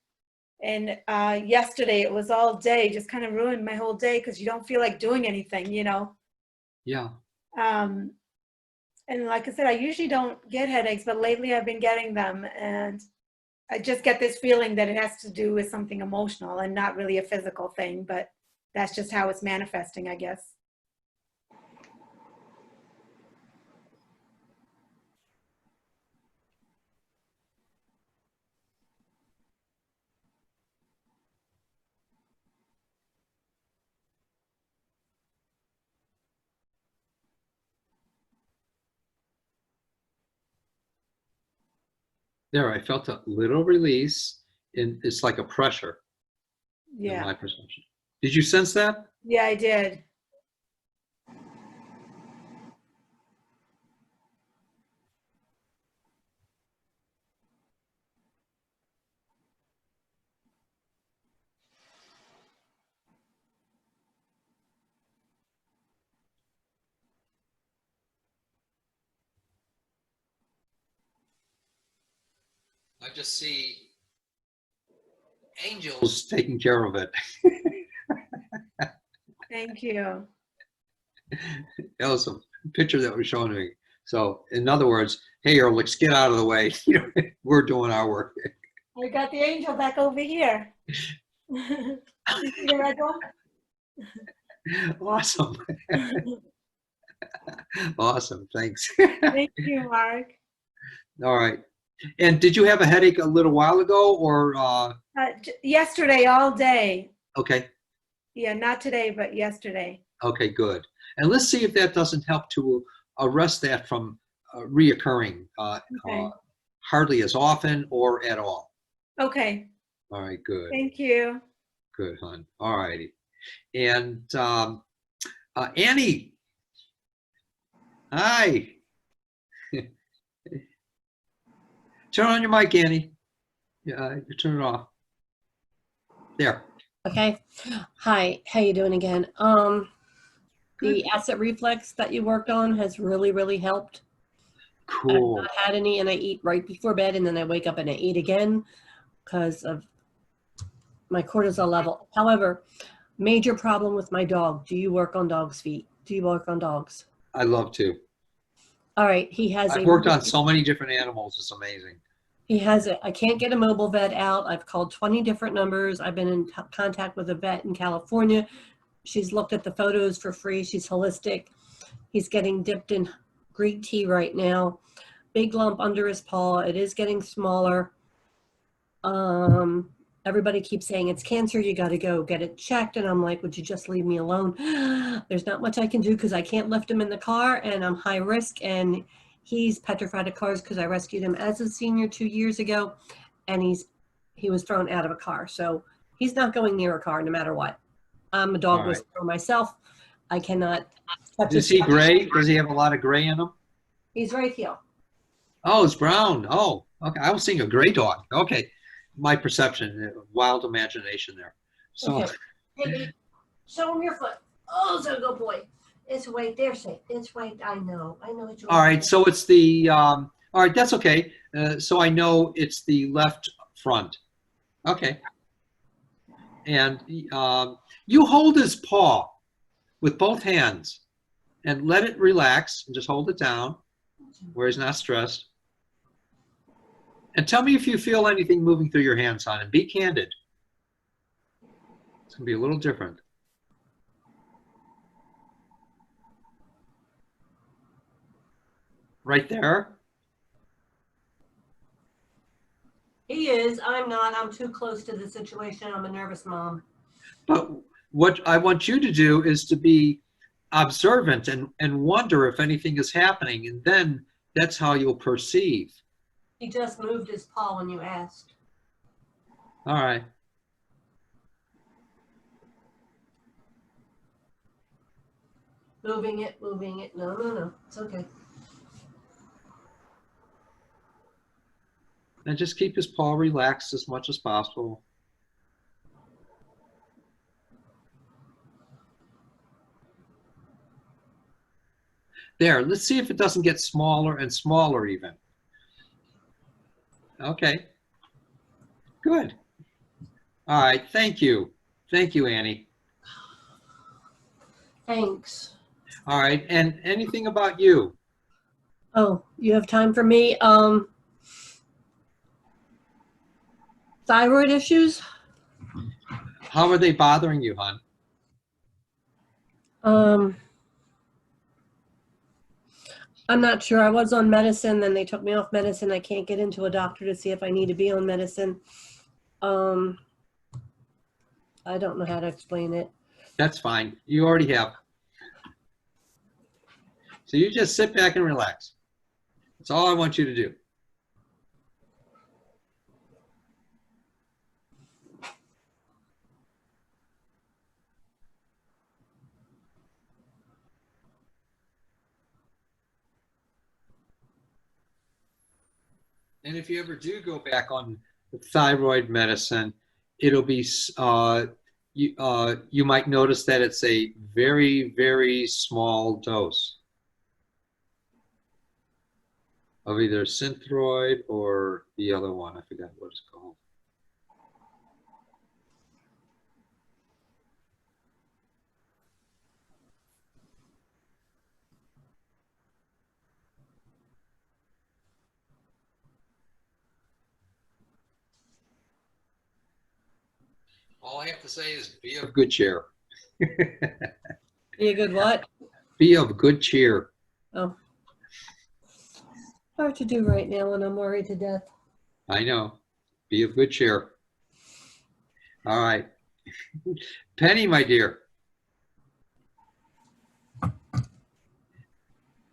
S4: And yesterday it was all day, just kind of ruined my whole day because you don't feel like doing anything, you know?
S1: Yeah.
S4: And like I said, I usually don't get headaches, but lately I've been getting them. And I just get this feeling that it has to do with something emotional and not really a physical thing, but that's just how it's manifesting, I guess.
S1: There, I felt a little release, and it's like a pressure in
S4: Yeah.
S1: my perception. Did you sense that?
S4: Yeah, I did.
S1: I just see angels taking care of it.
S4: Thank you.
S1: That was a picture that was shown to me. So, in other words, hey, Erlich, get out of the way. You know, we're doing our work.
S4: I got the angel back over here. You see the red one?
S1: Awesome. Awesome. Thanks.
S4: Thank you, Mark.
S1: All right. And did you have a headache a little while ago, or
S4: Yesterday, all day.
S1: okay?
S4: Yeah, not today, but yesterday.
S1: Okay, good. And let's see if that doesn't help to arrest that from reoccurring,
S4: Okay.
S1: hardly as often or at all.
S4: Okay.
S1: All right, good.
S4: Thank you.
S1: Good, hon. All righty. And Annie. Hi. Turn on your mic, Annie. Yeah, you turn it off. There.
S6: Okay. Hi, how you doing again? The acid reflux that you worked on has really, really helped.
S1: Cool.
S6: I've not had any, and I eat right before bed, and then I wake up and I eat again because of my cortisol level. However, major problem with my dog. Do you work on dogs' feet? Do you work on dogs?
S1: I love to.
S6: All right, he has
S1: I've
S6: a
S1: worked on so many different animals. It's amazing.
S6: He has it. I can't get a mobile vet out. I've called 20 different numbers. I've been in contact with a vet in California. She's looked at the photos for free. She's holistic. He's getting dipped in Greek tea right now. Big lump under his paw. It is getting smaller. Everybody keeps saying it's cancer. You got to go get it checked. And I'm like, would you just leave me alone? There's not much I can do because I can't lift him in the car and I'm high risk. And he's petrified of cars because I rescued him as a senior 2 years ago, and he was thrown out of a car. So he's not going near a car no matter what. I'm a dog
S1: All right.
S6: whisperer myself. I cannot touch
S1: Is
S6: his
S1: he gray? Does he have a lot of gray in him?
S6: He's right here.
S1: Oh, it's brown. Oh, okay. I was seeing a gray dog. Okay. My perception, wild imagination there. So,
S6: Okay. Hey, babe, show him your foot. Oh, so good boy. It's white. They're safe. It's white. I know. It's
S1: all right. So it's the, all right, that's okay. So I know it's the left front. Okay. And you hold his paw with both hands and let it relax and just hold it down where he's not stressed. And tell me if you feel anything moving through your hands, hon, and be candid. It's gonna be a little different. Right there.
S6: He is. I'm not. I'm too close to the situation. I'm a nervous mom.
S1: But what I want you to do is to be observant and wonder if anything is happening, and then that's how you'll perceive.
S6: He just moved his paw when you asked.
S1: All right.
S6: Moving it, moving it. No. It's okay.
S1: And just keep his paw relaxed as much as possible. There, let's see if it doesn't get smaller and smaller even. Okay. Good. All right, thank you. Thank you, Annie.
S6: Thanks.
S1: All right, and anything about you?
S6: Oh, you have time for me? Thyroid issues?
S1: How are they bothering you, hon?
S6: I'm not sure. I was on medicine, then they took me off medicine. I can't get into a doctor to see if I need to be on medicine. I don't know how to explain it.
S1: That's fine. You already have. So you just sit back and relax. That's all I want you to do. And if you ever do go back on thyroid medicine, it'll be, you might notice that it's a very, very small dose of either Synthroid or the other one. I forgot what it's called. All I have to say is be of good cheer.
S6: Be a good what?
S1: Be of good cheer.
S6: Oh. Hard to do right now when I'm worried to death.
S1: I know. Be of good cheer. All right. Penny, my dear.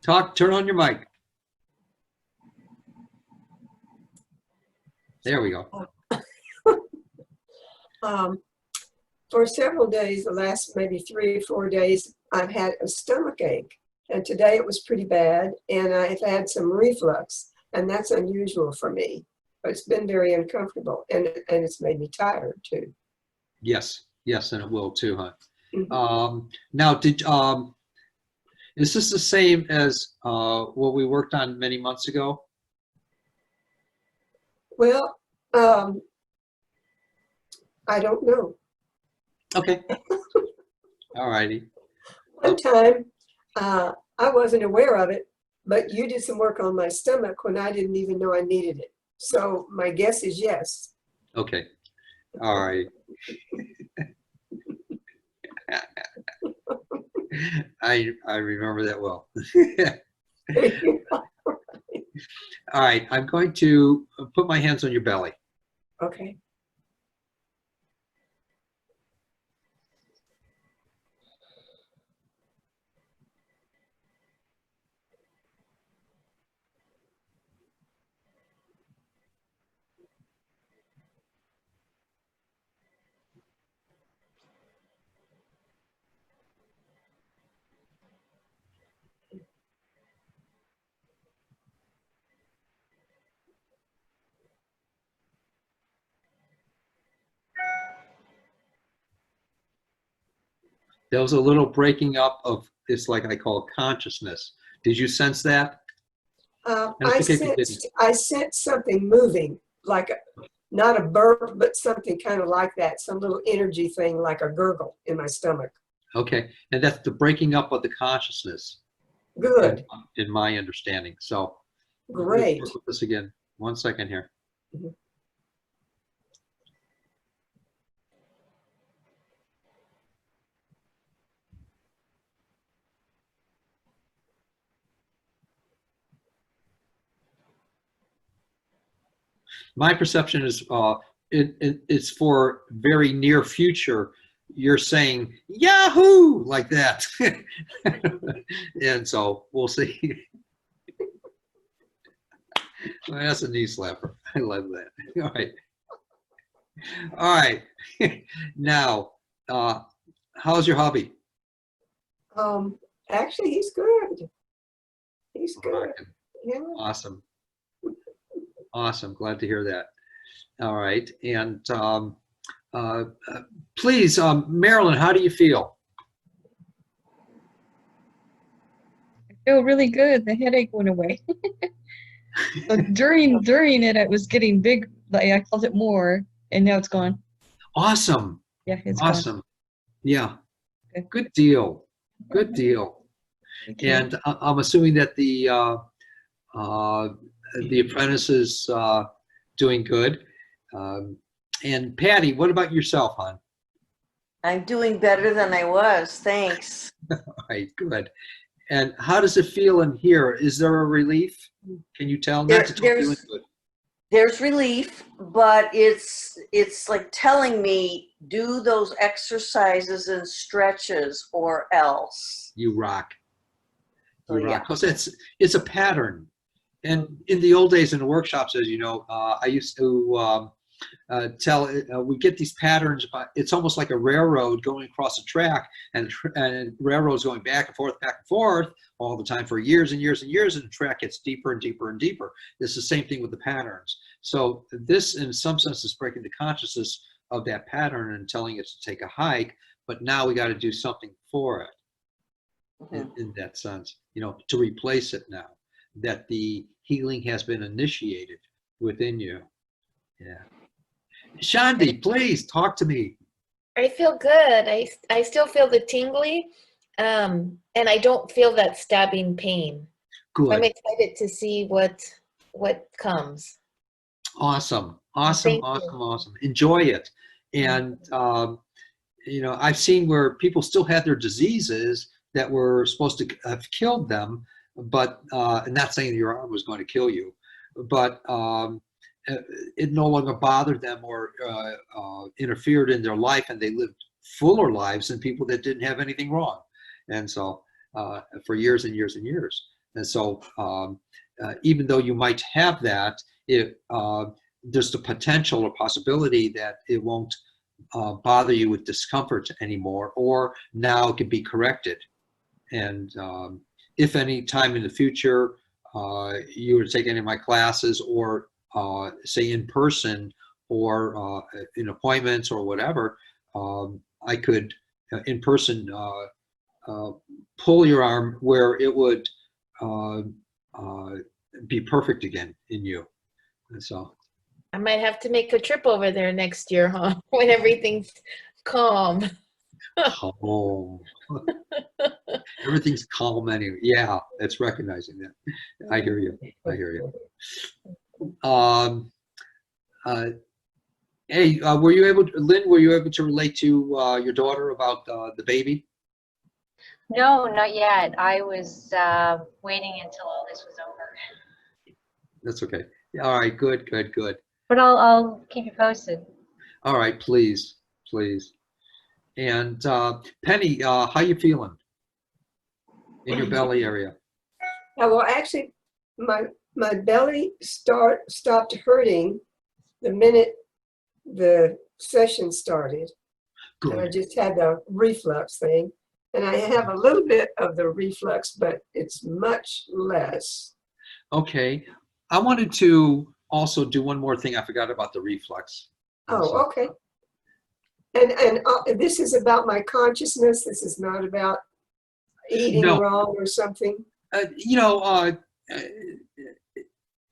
S1: Turn on your mic. There we go.
S5: For several days, the last maybe 3 or 4 days, I've had a stomach ache. And today it was pretty bad. And I've had some reflux. And that's unusual for me. But it's been very uncomfortable. And it's made me tired too.
S1: Yes. Yes, and it will too, huh?
S5: Mhm.
S1: Now, is this the same as what we worked on many months ago?
S5: I don't know.
S1: Okay. All righty.
S5: One time, I wasn't aware of it, but you did some work on my stomach when I didn't even know I needed it. So my guess is yes.
S1: Okay. All right. I remember that well. All right. I'm going to put my hands on your belly.
S5: Okay.
S1: There was a little breaking up of this, like I call consciousness. Did you sense that? And it's okay if you didn't.
S5: I sensed something moving, like not a burp, but something kind of like that, some little energy thing like a gurgle in my stomach.
S1: Okay. And that's the breaking up of the consciousness.
S5: Good.
S1: In my understanding. So
S5: Great.
S1: let's work with this again. 1 second here.
S5: Mhm.
S1: My perception is it's for very near future. You're saying Yahoo like that. And so we'll see. Well, that's a knee slapper. I love that. All right. All right. Now, how's your hubby?
S5: Actually, he's good. He's good.
S1: Rocking.
S5: Yeah.
S1: Awesome. Awesome. Glad to hear that. All right. And please, Marilyn, how do you feel?
S10: I feel really good. The headache went away. So during it, it was getting big. Like I felt it more, and now it's gone.
S1: Awesome.
S10: Yeah, it's gone.
S1: Awesome. Yeah.
S10: Okay.
S1: Good deal. Good deal.
S10: Thank you.
S1: And I'm assuming that the apprentice is doing good. And Patty, what about yourself, hon?
S2: I'm doing better than I was, thanks.
S1: All right, good. And how does it feel in here? Is there a relief? Can you tell? Not to tell you good.
S2: There's relief, but it's like telling me, do those exercises and stretches or else.
S1: You rock.
S2: So,
S1: You
S2: yeah.
S1: rock. 'Cause it's a pattern. And in the old days in the workshops, as you know, I used to we get these patterns. It's almost like a railroad going across a track, and railroads going back and forth all the time for years and years and years, and the track gets deeper and deeper and deeper. It's the same thing with the patterns. So this, in some sense, is breaking the consciousness of that pattern and telling it to take a hike. But now we got to do something for it. In that sense, to replace it now that the healing has been initiated within you. Yeah. Shandi, please talk to me.
S9: I feel good. I still feel the tingly, and I don't feel that stabbing pain.
S1: Good.
S9: I'm excited to see what comes.
S1: Awesome. Awesome.
S9: Thank
S1: Awesome.
S9: you.
S1: Awesome. Enjoy it. And, I've seen where people still had their diseases that were supposed to have killed them, but not saying your arm was going to kill you, but it no longer bothered them or interfered in their life, and they lived fuller lives than people that didn't have anything wrong. And so for years and years and years. And so even though you might have that, there's the potential or possibility that it won't bother you with discomfort anymore, or now it can be corrected. And if any time in the future you were to take any of my classes, or say in person, or in appointments or whatever, I could in person pull your arm where it would be perfect again in you. And so
S9: I might have to make a trip over there next year, huh? When everything's calm.
S1: Calm. Everything's calm anyway. Yeah, it's recognizing that. I hear you. I hear you. Hey, were you able to, Lynn, were you able to relate to your daughter about the baby?
S3: No, not yet. I was waiting until all this was over.
S1: That's okay. All right, good, good, good.
S3: But I'll keep you posted.
S1: All right, please, please. And Penny, how you feeling in your belly area?
S5: Well, actually, my belly stopped hurting the minute the session started. And I
S1: Good.
S5: just had the reflux thing. And I have a little bit of the reflux, but it's much less.
S1: Okay. I wanted to also do one more thing. I forgot about the reflux.
S5: Oh, okay. And this is about my consciousness. This is not about eating
S1: No.
S5: wrong or something.
S1: You know,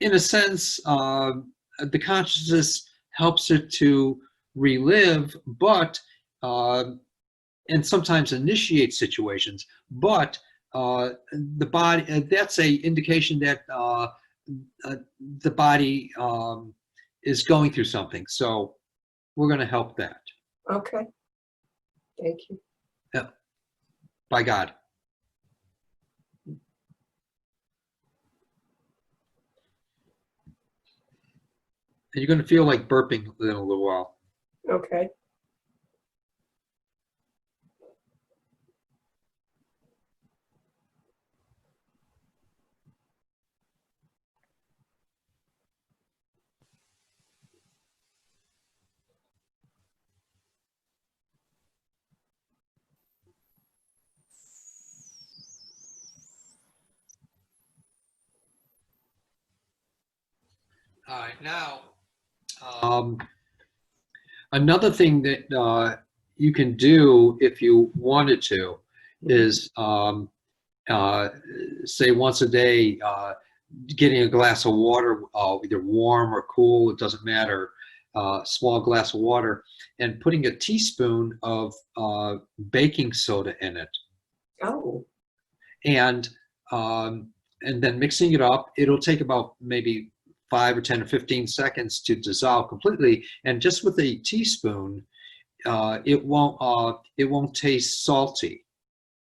S1: in a sense, the consciousness helps it to relive, but and sometimes initiate situations. But the body, that's a indication that the body is going through something. So we're going to help that.
S5: Okay. Thank you.
S1: Yeah. By God. And you're going to feel like burping in a little while.
S5: Okay.
S1: All right, now, another thing that you can do if you wanted to is, say once a day, getting a glass of water, either warm or cool, it doesn't matter, small glass of water, and putting a teaspoon of baking soda in it.
S5: Oh,
S1: And then mixing it up. It'll take about maybe 5 or 10 or 15 seconds to dissolve completely. And just with a teaspoon, it won't taste salty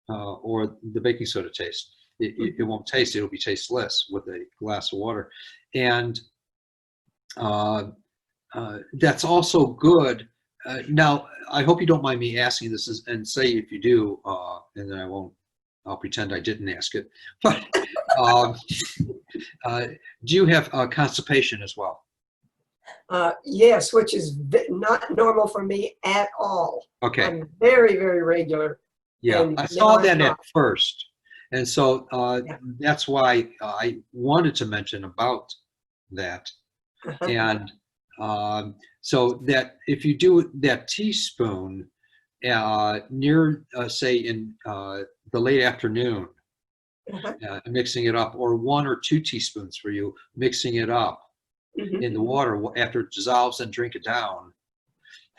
S1: or the baking soda taste. It won't taste. It'll be tasteless with a glass of water. And that's also good. Now, I hope you don't mind me asking this, and say if you do, and then I'll pretend I didn't ask it. But do you have constipation as well?
S5: yes, which is not normal for me at all.
S1: Okay.
S5: I'm very, very regular.
S1: Yeah,
S5: and
S1: I saw
S5: now I'm
S1: that at
S5: not.
S1: first. And so
S5: Yeah.
S1: that's why I wanted to mention about that.
S5: Uh-huh.
S1: And so that if you do that teaspoon near, say, in the late afternoon,
S5: Uh-huh.
S1: mixing it up, or 1 or 2 teaspoons for you, mixing it up
S5: Mhm.
S1: in the water after it dissolves, and drink it down.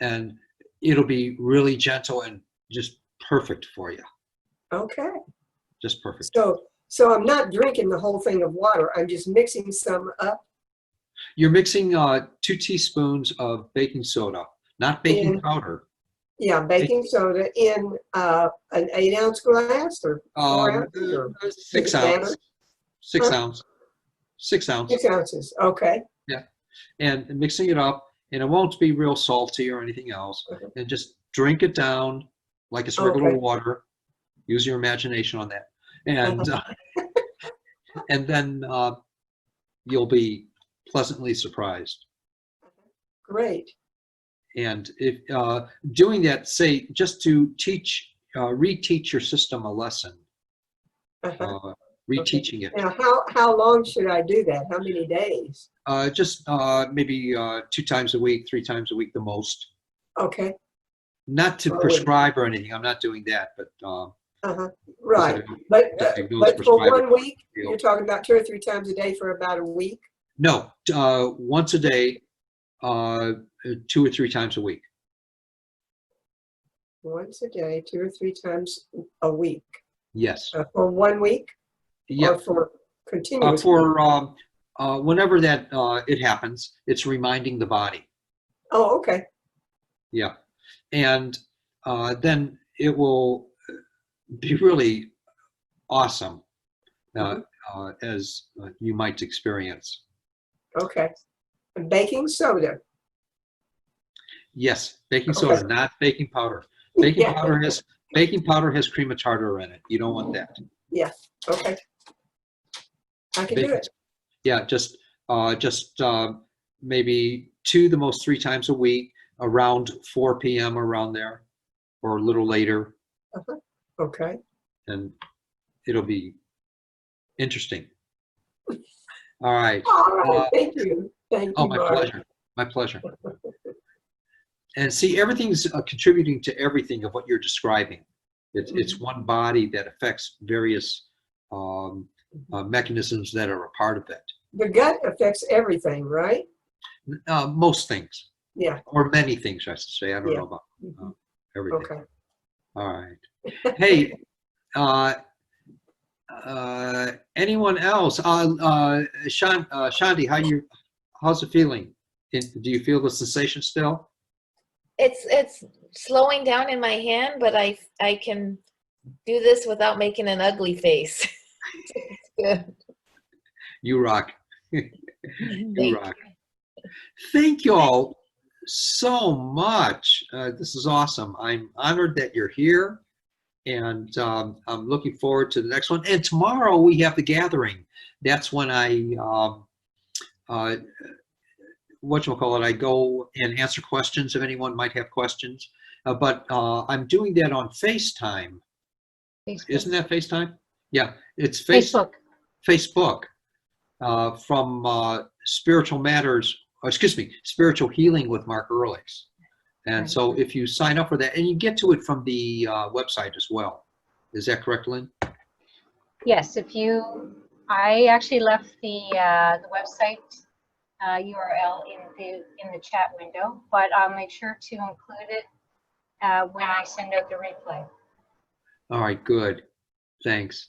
S1: And it'll be really gentle and just perfect for you.
S5: Okay.
S1: Just perfect.
S5: So I'm not drinking the whole thing of water. I'm just mixing some up.
S1: You're mixing 2 teaspoons of baking soda, not baking
S5: In-
S1: powder.
S5: Yeah, baking soda in an 8-ounce glass or 4 ounces or
S1: 6
S5: does it matter?
S1: ounce, 6
S5: Huh?
S1: ounce, 6 ounce,
S5: 6 ounces. Okay.
S1: and mixing it up, and it won't be real salty or anything else.
S5: Okay.
S1: And just drink it down like it's regular
S5: Okay.
S1: water. Use your imagination on that, and and then you'll be pleasantly surprised.
S5: Great.
S1: And if doing that, say, just to teach, reteach your system a lesson,
S5: Uh-huh.
S1: reteaching it.
S5: Now, how long should I do that? How many days?
S1: Just maybe 2 times a week, 3 times a week, the most.
S5: Okay.
S1: Not to
S5: Oh,
S1: prescribe or anything. I'm not doing that, but
S5: Uh-huh. Right.
S1: because
S5: But
S1: diagnosed,
S5: but for
S1: prescribed,
S5: 1 week,
S1: feel.
S5: you're talking about 2 or 3 times a day for about a week.
S1: No, once a day uh, 2 or 3 times a week.
S5: Once a day, 2 or 3 times a week.
S1: Yes.
S5: For 1 week
S1: Yeah.
S5: or for continuous?
S1: For whenever that it happens, it's reminding the body.
S5: Oh, okay.
S1: Yeah. And then it will be really awesome as you might experience.
S5: Okay. And baking soda.
S1: Yes, baking soda,
S5: Okay.
S1: not baking powder. Baking
S5: Yeah.
S1: powder has cream of tartar in it. You don't want that.
S5: Yeah. Okay. I can do
S1: Baking,
S5: it.
S1: yeah, just maybe 2, the most 3 times a week, around 4 p.m. around there, or a little later,
S5: Okay.
S1: and it'll be interesting. All right.
S5: All right. Thank you. Thank
S1: Oh,
S5: you,
S1: my
S5: Mark.
S1: pleasure. My pleasure. And see, everything's contributing to everything of what you're describing. It's one body that affects various mechanisms that are a part of it.
S5: The gut affects everything, right?
S1: Most things,
S5: Yeah.
S1: or many things, I should say. I don't
S5: Yeah.
S1: know about everything.
S5: Okay.
S1: All right. Hey, anyone else? Shanti, how's it feeling? Do you feel the sensation still?
S9: It's slowing down in my hand, but I can do this without making an ugly face. It's good.
S1: You rock. You
S9: Thank
S1: rock. Thank you all so much. This is awesome. I'm honored that you're here, and I'm looking forward to the next one. And tomorrow we have the gathering. That's when I I go and answer questions if anyone might have questions. But I'm doing that on FaceTime.
S3: Facebook.
S1: Isn't that FaceTime? Yeah, it's
S3: Facebook.
S1: Facebook from Spiritual Matters, Spiritual Healing with Mark Ehrlichs. And
S3: Right.
S1: so if you sign up for that, and you get to it from the website as well. Is that correct, Lynn?
S3: Yes, I actually left the website URL in the chat window, but I'll make sure to include it when I send out the replay.
S1: All right, good. Thanks.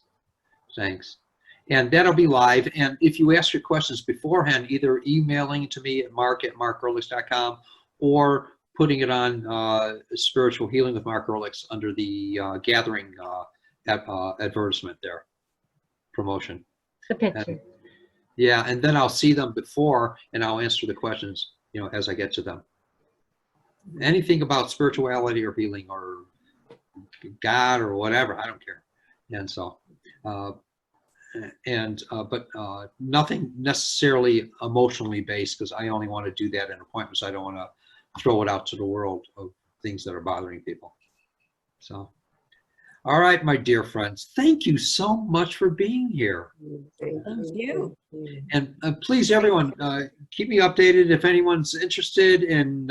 S1: And that'll be live. And if you ask your questions beforehand, either emailing to me at mark@markehrlichs.com or putting it on Spiritual Healing with Mark Ehrlichs under the gathering advertisement there, promotion.
S3: The picture.
S1: Yeah, and then I'll see them before, and I'll answer the questions, as I get to them. Anything about spirituality or healing or God or whatever, I don't care. And so, but nothing necessarily emotionally based, because I only want to do that in appointments. I don't want to throw it out to the world of things that are bothering people. So, all right, my dear friends, thank you so much for being here.
S5: Thank
S7: you.
S1: And please, everyone, keep me updated if anyone's interested in,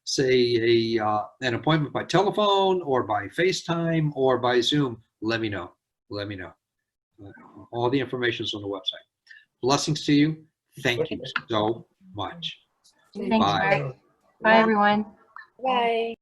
S1: say, an appointment by telephone or by FaceTime or by Zoom. Let me know. All the information is on the website. Blessings to you. Thank you so much.
S3: Thanks,
S1: Bye.
S3: Mark. Bye, everyone.
S9: Bye.